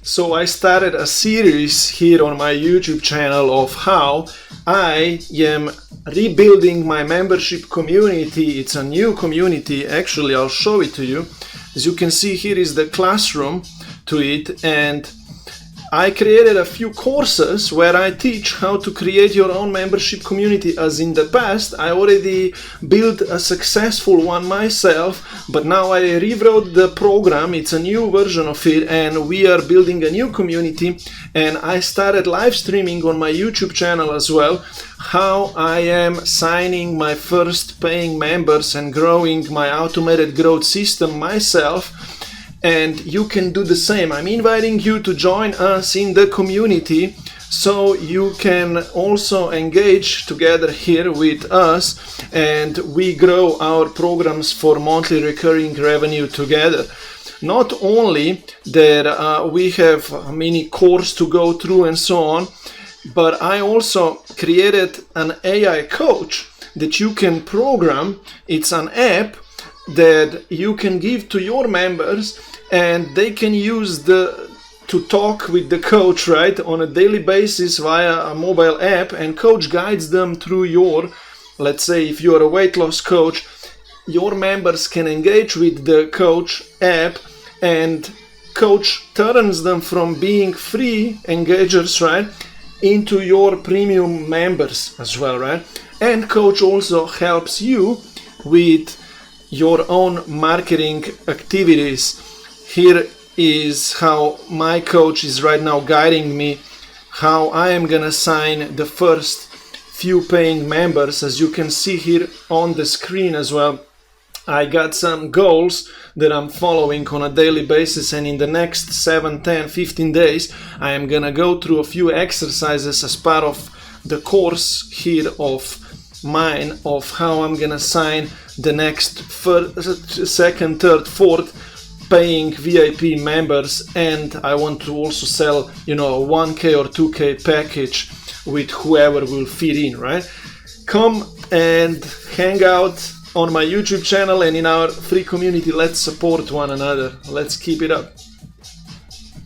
So I started a series here on my YouTube channel of how I am rebuilding my membership community. It's a new community. Actually, I'll show it to you. As you can see, here is the classroom to it, and I created a few courses where I teach how to create your own membership community. As in the past, I already built a successful one myself, but now I rewrote the program. It's a new version of it, and we are building a new community. And I started live streaming on my YouTube channel as well, how I am signing my first paying members and growing my automated growth system myself. And you can do the same. I'm inviting you to join us in the community so you can also engage together here with us, and we grow our programs for monthly recurring revenue together. Not only that we have a mini course to go through and so on, but I also created an AI coach that you can program. It's an app that you can give to your members, and they can use to talk with the coach, right, on a daily basis via a mobile app, and coach guides them through your, let's say if you're a weight loss coach, your members can engage with the coach app, and coach turns them from being free engagers, right, into your premium members as well, right? And coach also helps you with your own marketing activities. Here is how my coach is right now guiding me, how I am gonna sign the first few paying members. As you can see here on the screen as well, I got some goals that I'm following on a daily basis, and in the next 7, 10, 15 days I am gonna go through a few exercises as part of the course here of mine of how I'm gonna sign the next second, third, fourth paying VIP members. And I want to also sell, a 1K or 2K package with whoever will fit in, right? Come and hang out on my YouTube channel and in our free community. Let's support one another. Let's keep it up.